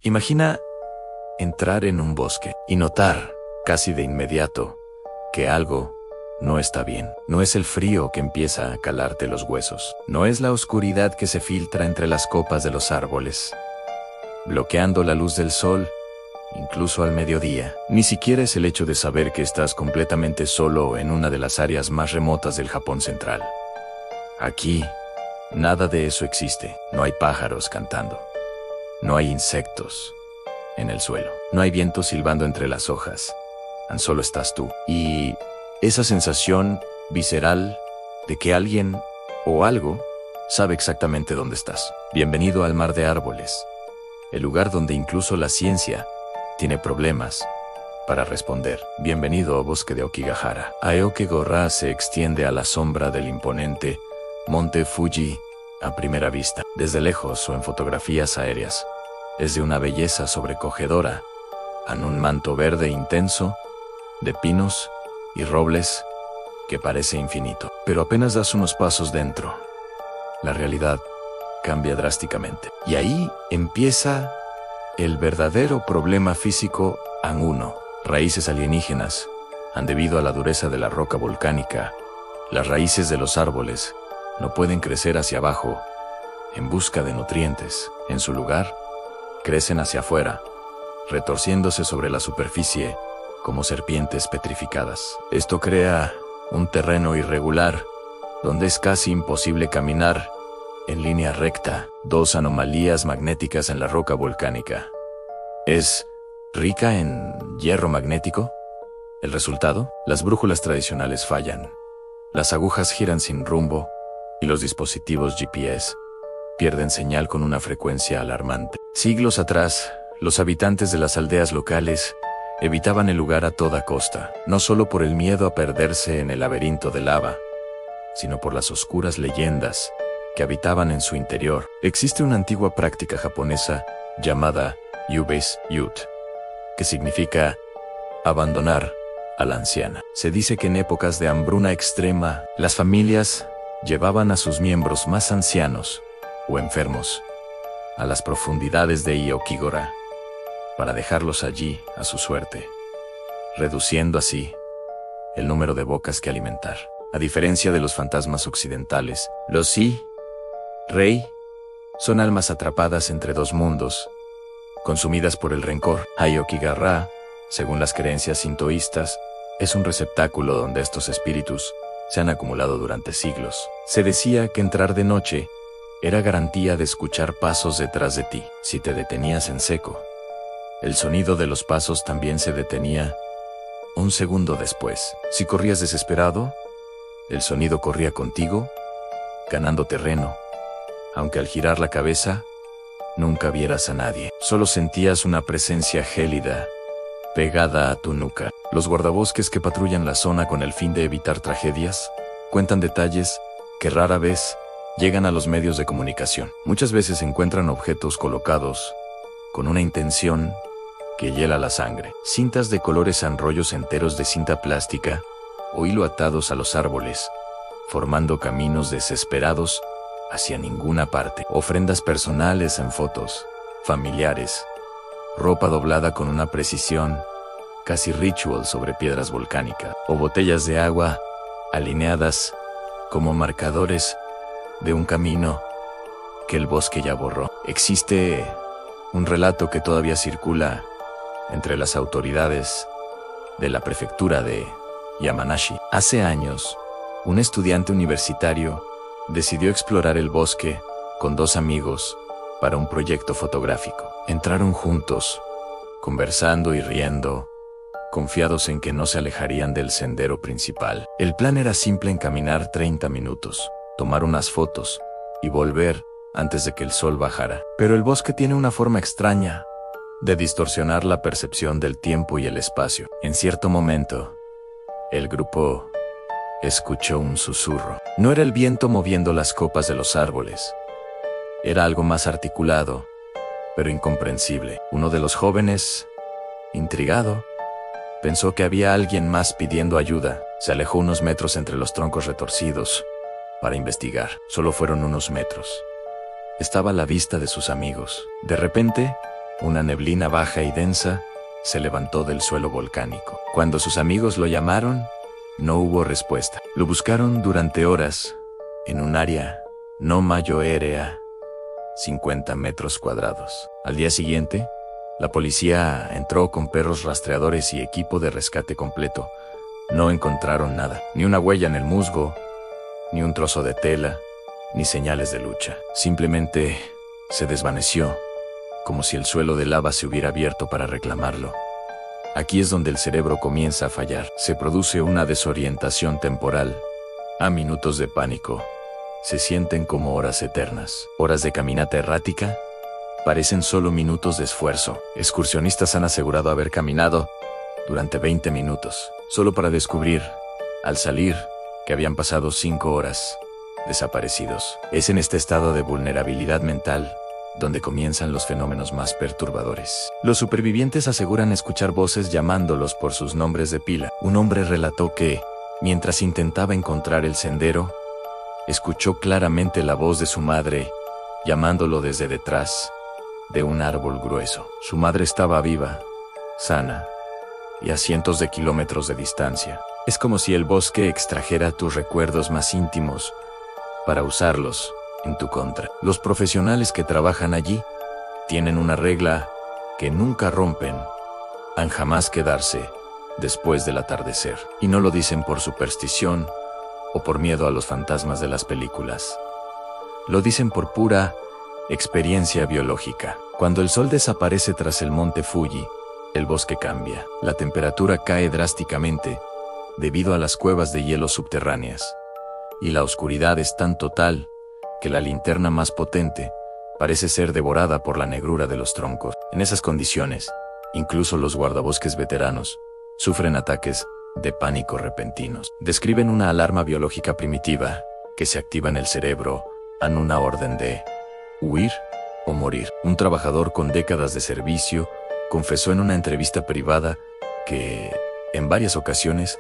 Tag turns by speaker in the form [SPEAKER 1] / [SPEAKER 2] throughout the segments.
[SPEAKER 1] Imagina entrar en un bosque y notar, casi de inmediato, que algo no está bien. No es el frío que empieza a calarte los huesos. No es la oscuridad que se filtra entre las copas de los árboles, bloqueando la luz del sol, incluso al mediodía. Ni siquiera es el hecho de saber que estás completamente solo en una de las áreas más remotas del Japón central. Aquí, nada de eso existe. No hay pájaros cantando. No hay insectos en el suelo. No hay viento silbando entre las hojas. Tan solo estás tú. Y esa sensación visceral de que alguien o algo sabe exactamente dónde estás. Bienvenido al mar de árboles, el lugar donde incluso la ciencia tiene problemas para responder. Bienvenido al bosque de Aokigahara. Aokigahara se extiende a la sombra del imponente monte Fuji a primera vista, desde lejos o en fotografías aéreas. Es de una belleza sobrecogedora, en un manto verde intenso de pinos y robles que parece infinito. Pero apenas das unos pasos dentro, la realidad cambia drásticamente. Y ahí empieza el verdadero problema físico en uno. Raíces alienígenas han debido a la dureza de la roca volcánica. Las raíces de los árboles no pueden crecer hacia abajo en busca de nutrientes. En su lugar, crecen hacia afuera, retorciéndose sobre la superficie como serpientes petrificadas. Esto crea un terreno irregular, donde es casi imposible caminar en línea recta. Dos anomalías magnéticas en la roca volcánica. ¿Es rica en hierro magnético? ¿El resultado? Las brújulas tradicionales fallan. Las agujas giran sin rumbo y los dispositivos GPS pierden señal con una frecuencia alarmante. Siglos atrás, los habitantes de las aldeas locales evitaban el lugar a toda costa, no solo por el miedo a perderse en el laberinto de lava, sino por las oscuras leyendas que habitaban en su interior. Existe una antigua práctica japonesa llamada Yubes Yut, que significa abandonar a la anciana. Se dice que en épocas de hambruna extrema, las familias llevaban a sus miembros más ancianos o enfermos a las profundidades de Aokigahara para dejarlos allí a su suerte, reduciendo así el número de bocas que alimentar. A diferencia de los fantasmas occidentales, los Rei son almas atrapadas entre dos mundos, consumidas por el rencor. Aokigahara, según las creencias sintoístas, es un receptáculo donde estos espíritus se han acumulado durante siglos. Se decía que entrar de noche era garantía de escuchar pasos detrás de ti. Si te detenías en seco, el sonido de los pasos también se detenía un segundo después. Si corrías desesperado, el sonido corría contigo, ganando terreno, aunque al girar la cabeza nunca vieras a nadie. Solo sentías una presencia gélida pegada a tu nuca. Los guardabosques que patrullan la zona con el fin de evitar tragedias cuentan detalles que rara vez llegan a los medios de comunicación. Muchas veces encuentran objetos colocados con una intención que hiela la sangre. Cintas de colores en rollos enteros de cinta plástica o hilo atados a los árboles, formando caminos desesperados hacia ninguna parte. Ofrendas personales en fotos, familiares, ropa doblada con una precisión casi ritual sobre piedras volcánicas, o botellas de agua alineadas como marcadores de un camino que el bosque ya borró. Existe un relato que todavía circula entre las autoridades de la prefectura de Yamanashi. Hace años, un estudiante universitario decidió explorar el bosque con dos amigos para un proyecto fotográfico. Entraron juntos, conversando y riendo, confiados en que no se alejarían del sendero principal. El plan era simple: encaminar 30 minutos, tomar unas fotos y volver antes de que el sol bajara. Pero el bosque tiene una forma extraña de distorsionar la percepción del tiempo y el espacio. En cierto momento, el grupo escuchó un susurro. No era el viento moviendo las copas de los árboles. Era algo más articulado, pero incomprensible. Uno de los jóvenes, intrigado, pensó que había alguien más pidiendo ayuda. Se alejó unos metros entre los troncos retorcidos para investigar. Solo fueron unos metros. Estaba a la vista de sus amigos. De repente, Una neblina baja y densa se levantó del suelo volcánico. Cuando sus amigos lo llamaron, no hubo respuesta. Lo buscaron durante horas en un área no mayor a 50 metros cuadrados. Al día siguiente, la policía entró con perros rastreadores y equipo de rescate completo. No encontraron nada, ni una huella en el musgo, ni un trozo de tela, ni señales de lucha. Simplemente se desvaneció, como si el suelo de lava se hubiera abierto para reclamarlo. Aquí es donde el cerebro comienza a fallar. Se produce una desorientación temporal. A minutos de pánico se sienten como horas eternas. Horas de caminata errática parecen solo minutos de esfuerzo. Excursionistas han asegurado haber caminado durante 20 minutos, solo para descubrir, al salir, que habían pasado 5 horas desaparecidos. Es en este estado de vulnerabilidad mental donde comienzan los fenómenos más perturbadores. Los supervivientes aseguran escuchar voces llamándolos por sus nombres de pila. Un hombre relató que, mientras intentaba encontrar el sendero, escuchó claramente la voz de su madre llamándolo desde detrás de un árbol grueso. Su madre estaba viva, sana y a cientos de kilómetros de distancia. Es como si el bosque extrajera tus recuerdos más íntimos para usarlos en tu contra. Los profesionales que trabajan allí tienen una regla que nunca rompen: han jamás quedarse después del atardecer. Y no lo dicen por superstición o por miedo a los fantasmas de las películas. Lo dicen por pura experiencia biológica. Cuando el sol desaparece tras el monte Fuji, el bosque cambia. La temperatura cae drásticamente debido a las cuevas de hielo subterráneas, y la oscuridad es tan total que la linterna más potente parece ser devorada por la negrura de los troncos. En esas condiciones, incluso los guardabosques veteranos sufren ataques de pánico repentinos. Describen una alarma biológica primitiva que se activa en el cerebro ante una orden de huir o morir. Un trabajador con décadas de servicio confesó en una entrevista privada que, en varias ocasiones,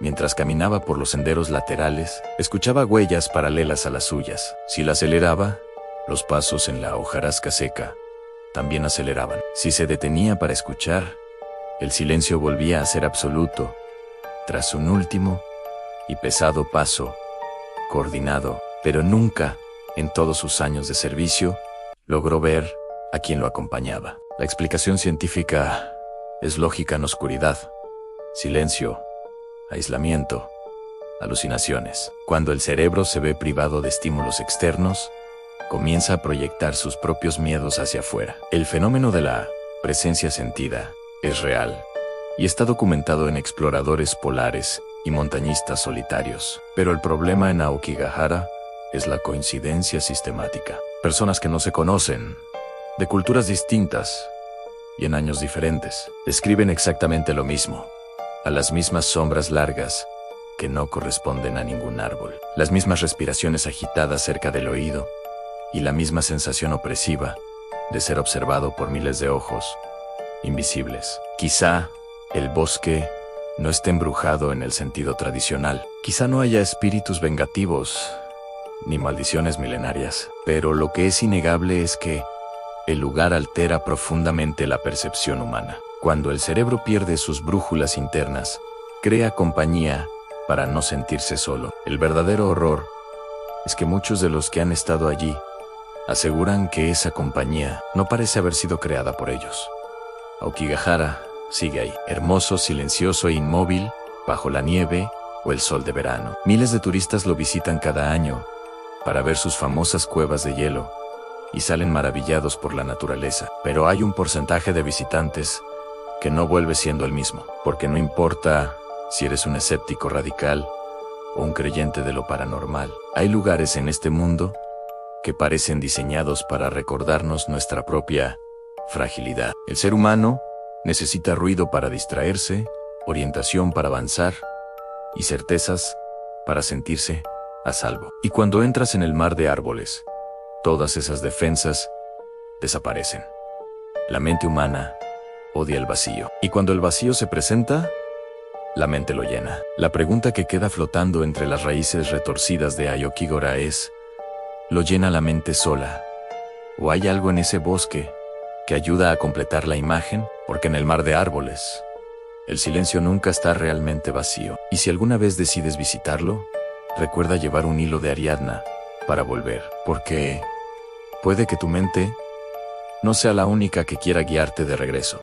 [SPEAKER 1] mientras caminaba por los senderos laterales, escuchaba huellas paralelas a las suyas. Si la aceleraba, los pasos en la hojarasca seca también aceleraban. Si se detenía para escuchar, el silencio volvía a ser absoluto, tras un último y pesado paso, coordinado, pero nunca, en todos sus años de servicio, logró ver a quien lo acompañaba. La explicación científica es lógica en oscuridad, silencio, aislamiento, alucinaciones. Cuando el cerebro se ve privado de estímulos externos, comienza a proyectar sus propios miedos hacia afuera. El fenómeno de la presencia sentida es real y está documentado en exploradores polares y montañistas solitarios. Pero el problema en Aokigahara es la coincidencia sistemática. Personas que no se conocen, de culturas distintas y en años diferentes, describen exactamente lo mismo: a las mismas sombras largas que no corresponden a ningún árbol, las mismas respiraciones agitadas cerca del oído y la misma sensación opresiva de ser observado por miles de ojos invisibles. Quizá el bosque no esté embrujado en el sentido tradicional. Quizá no haya espíritus vengativos ni maldiciones milenarias, pero lo que es innegable es que el lugar altera profundamente la percepción humana. Cuando el cerebro pierde sus brújulas internas, crea compañía para no sentirse solo. El verdadero horror es que muchos de los que han estado allí aseguran que esa compañía no parece haber sido creada por ellos. Aokigahara sigue ahí, hermoso, silencioso e inmóvil, bajo la nieve o el sol de verano. Miles de turistas lo visitan cada año para ver sus famosas cuevas de hielo y salen maravillados por la naturaleza. Pero hay un porcentaje de visitantes que no vuelve siendo el mismo, porque no importa si eres un escéptico radical o un creyente de lo paranormal, hay lugares en este mundo que parecen diseñados para recordarnos nuestra propia fragilidad. El ser humano necesita ruido para distraerse, orientación para avanzar y certezas para sentirse a salvo. Y cuando entras en el mar de árboles, todas esas defensas desaparecen. La mente humana odia el vacío. Y cuando el vacío se presenta, la mente lo llena. La pregunta que queda flotando entre las raíces retorcidas de Aokigahara es: ¿lo llena la mente sola? ¿O hay algo en ese bosque que ayuda a completar la imagen, porque en el mar de árboles, el silencio nunca está realmente vacío. Y si alguna vez decides visitarlo, recuerda llevar un hilo de Ariadna para volver, porque puede que tu mente no sea la única que quiera guiarte de regreso.